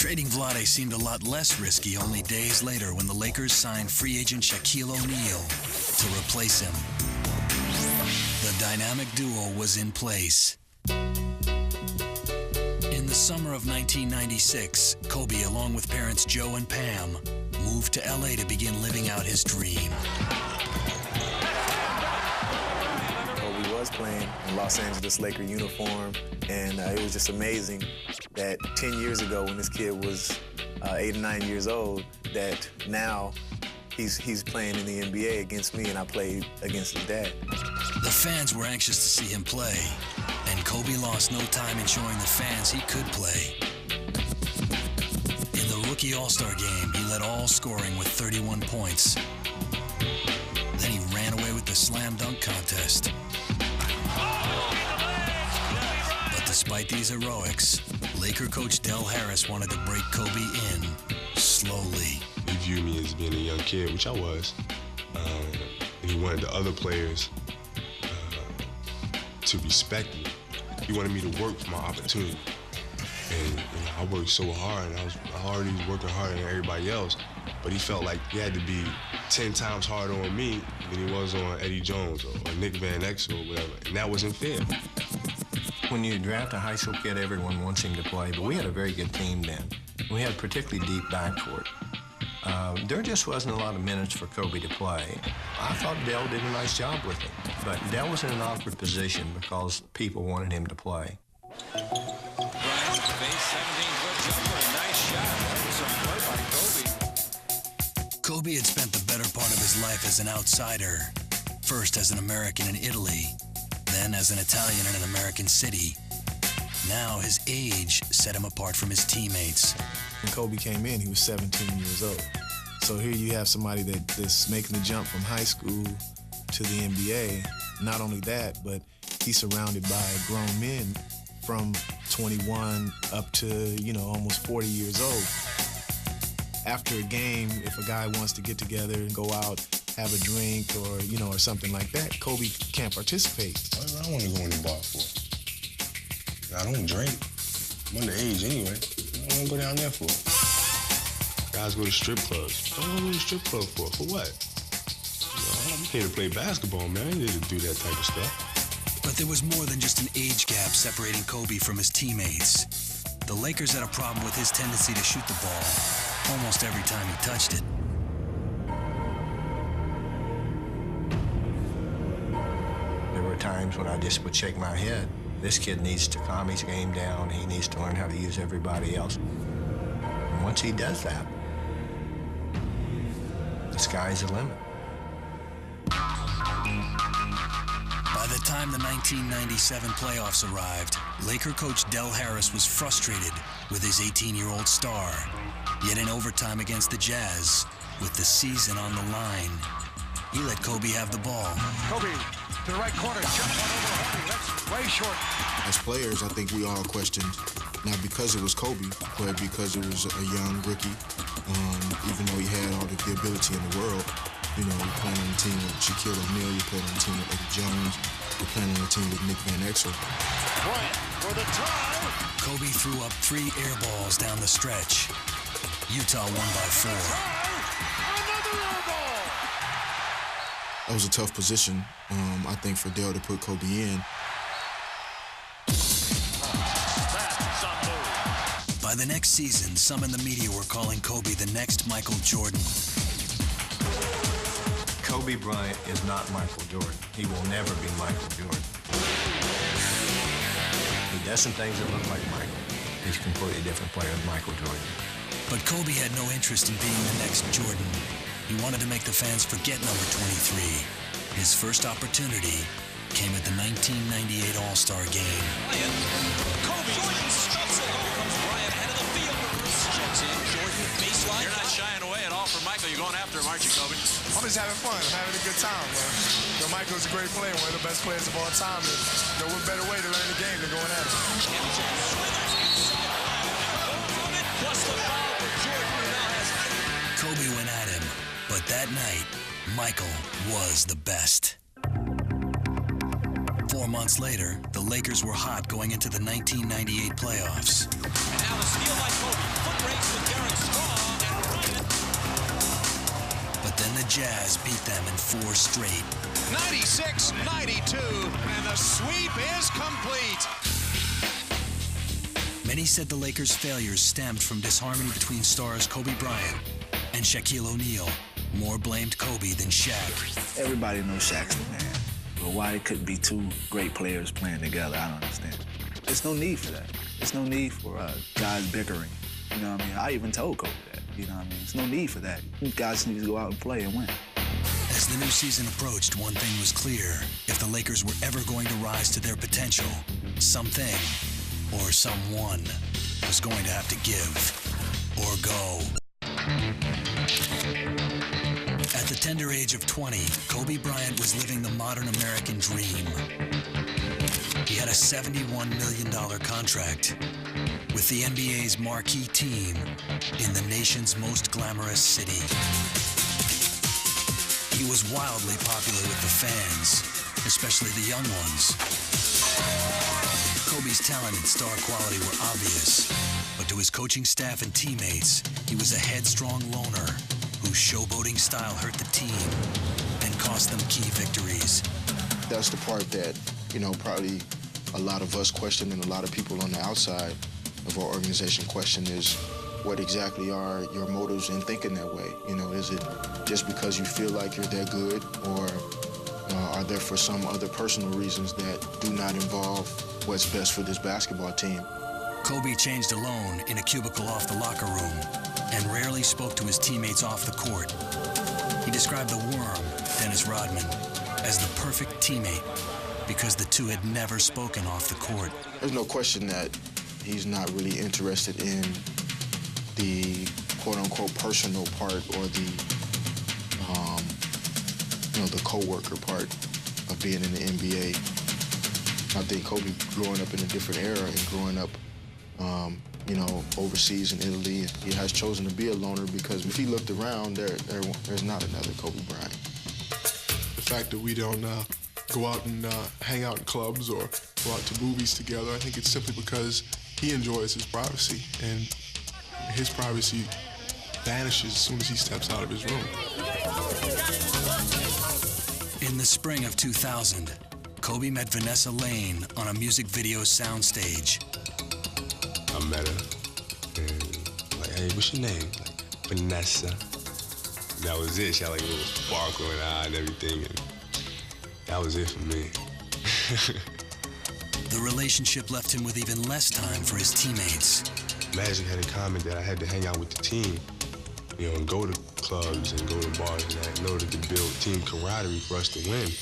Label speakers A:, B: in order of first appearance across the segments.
A: Trading Vlade seemed a lot less risky only days later when the Lakers signed free agent Shaquille O'Neal to replace him. The dynamic duo was in place. In the summer of 1996, Kobe, along with parents Joe and Pam, moved to LA to begin living out his dream.
B: Kobe was playing in Los Angeles Laker uniform, and it was just amazing that 10 years ago when this kid was 8 or 9 years old, that now he's playing in the NBA against me, and I played against his dad.
A: The fans were anxious to see him play, and Kobe lost no time in showing the fans he could play. In the rookie All-Star game, he led all scoring with 31 points. Then he ran away with the slam dunk contest. But despite these heroics, Laker coach Del Harris wanted to break Kobe in slowly.
C: He viewed me as being a young kid, which I was. And he wanted the other players to respect me. He wanted me to work for my opportunity. And I worked so hard, and I was already working harder than everybody else, but he felt like he had to be 10 times harder on me than he was on Eddie Jones or Nick Van Exel or whatever, and that wasn't fair.
D: When you draft a high school kid, everyone wants him to play, but we had a very good team then. We had a particularly deep backcourt. There just wasn't a lot of minutes for Kobe to play. I thought Del did a nice job with him, but Del was in an awkward position because people wanted him to play.
E: Bryant with the base, 17-foot jumper, a nice shot. That was some play by Kobe.
A: Kobe had spent the better part of his life as an outsider, first as an American in Italy, then as an Italian in an American city. Now his age set him apart from his teammates.
B: When Kobe came in, he was 17 years old. So here you have somebody that's making the jump from high school to the NBA. Not only that, but he's surrounded by grown men from 21 up to, almost 40 years old. After a game, if a guy wants to get together and go out, have a drink or, or something like that, Kobe can't participate.
C: What do I want to go in the bar for? I don't drink. I'm underage anyway. I don't go down there for. Guys go to strip clubs. What do I go to the strip club for? For what? I'm here to play basketball, man. I didn't do that type of stuff.
A: But there was more than just an age gap separating Kobe from his teammates. The Lakers had a problem with his tendency to shoot the ball almost every time he touched it.
D: There were times when I just would shake my head. This kid needs to calm his game down. He needs to learn how to use everybody else. And once he does that, the sky's the limit.
A: By the time the 1997 playoffs arrived, Laker coach Del Harris was frustrated with his 18-year-old star. Yet in overtime against the Jazz, with the season on the line, he let Kobe have the ball.
E: Kobe to the right corner, jump one over Hardy. That's way short.
F: As players, I think we all questioned, not because it was Kobe, but because it was a young rookie. Even though he had all the ability in the world, you're playing on the team with Shaquille O'Neal, you're playing on the team with Eddie Jones, you're playing on the team with Nick Van Exel.
E: Bryant for the tie.
A: Kobe threw up 3 air balls down the stretch. Utah won by 4.
E: Another air ball.
F: That was a tough position, I think, for Del to put Kobe in.
A: By the next season, some in the media were calling Kobe the next Michael Jordan.
D: Kobe Bryant is not Michael Jordan. He will never be Michael Jordan. He does some things that look like Michael. He's a completely different player than Michael Jordan.
A: But Kobe had no interest in being the next Jordan. He wanted to make the fans forget number 23. His first opportunity came at the 1998 All-Star game.
E: Bryant. Kobe. Jordan stuffs it. Comes Bryant head of the field. Checks in. Jordan baseline.
G: You're not shying away at all from Michael. You're going after him, aren't you, Kobe?
H: I'm just having fun. I'm having a good time, man. Michael's a great player, one of the best players of all time. And what better way to learn the game than going at it?
E: Plus the foul for Jordan, who now has
A: Kobe went at him, but that night, Michael was the best. 4 months later, the Lakers were hot going into the 1998 playoffs.
E: now the steal by Kobe. Foot race
A: Jazz beat them in 4 straight.
I: 96-92, and the sweep is complete.
A: Many said the Lakers' failures stemmed from disharmony between stars Kobe Bryant and Shaquille O'Neal. More blamed Kobe than Shaq.
J: Everybody knows Shaq's the man. But why it couldn't be 2 great players playing together, I don't understand. There's no need for that. There's no need for guys bickering. You know what I mean? I even told Kobe that. You know what I mean? There's no need for that. You guys need to go out and play and win.
A: As the new season approached, one thing was clear. If the Lakers were ever going to rise to their potential, something or someone was going to have to give or go. At the tender age of 20, Kobe Bryant was living the modern American dream. He had a $71 million contract with the NBA's marquee team in the nation's most glamorous city. He was wildly popular with the fans, especially the young ones. Kobe's talent and star quality were obvious, but to his coaching staff and teammates, he was a headstrong loner whose showboating style hurt the team and cost them key victories.
F: That's the part that, probably a lot of us question and a lot of people on the outside of our organization question is, what exactly are your motives in thinking that way? Is it just because you feel like you're that good, or are there for some other personal reasons that do not involve what's best for this basketball team?
A: Kobe changed alone in a cubicle off the locker room and rarely spoke to his teammates off the court. He described the worm, Dennis Rodman, as the perfect teammate because the two had never spoken off the court.
F: There's no question that he's not really interested in the quote-unquote personal part or the the co-worker part of being in the NBA. I think Kobe growing up in a different era and growing up overseas in Italy, he has chosen to be a loner because if he looked around, there's not another Kobe Bryant.
K: The fact that we don't go out and hang out in clubs or go out to movies together, I think it's simply because he enjoys his privacy, and his privacy vanishes as soon as he steps out of his room.
A: In the spring of 2000, Kobe met Vanessa Lane on a music video soundstage.
C: I met her, and hey, what's your name? Vanessa. And that was it. She had a little sparkle in her eye and everything, and that was it for me.
A: The relationship left him with even less time for his teammates.
C: Magic had a comment that I had to hang out with the team, and go to clubs and go to bars and that in order to build team camaraderie for us to win.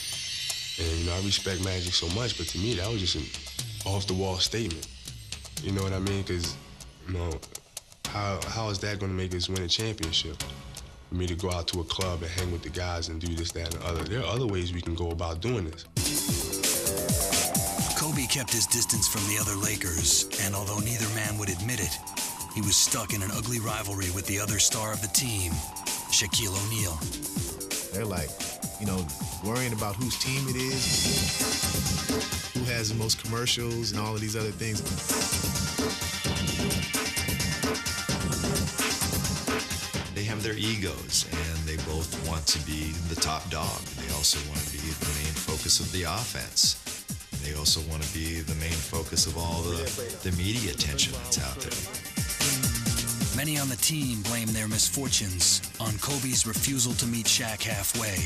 C: And, I respect Magic so much, but to me, that was just an off-the-wall statement. You know what I mean? Because, how is that going to make us win a championship? For me to go out to a club and hang with the guys and do this, that, and the other. There are other ways we can go about doing this.
A: Kobe kept his distance from the other Lakers, and although neither man would admit it, he was stuck in an ugly rivalry with the other star of the team, Shaquille O'Neal.
B: They're like, worrying about whose team it is, who has the most commercials and all of these other things.
L: They have their egos, and they both want to be the top dog. They also want to be the main focus of the offense. They also want to be the main focus of all the media attention that's out there.
A: Many on the team blame their misfortunes on Kobe's refusal to meet Shaq halfway.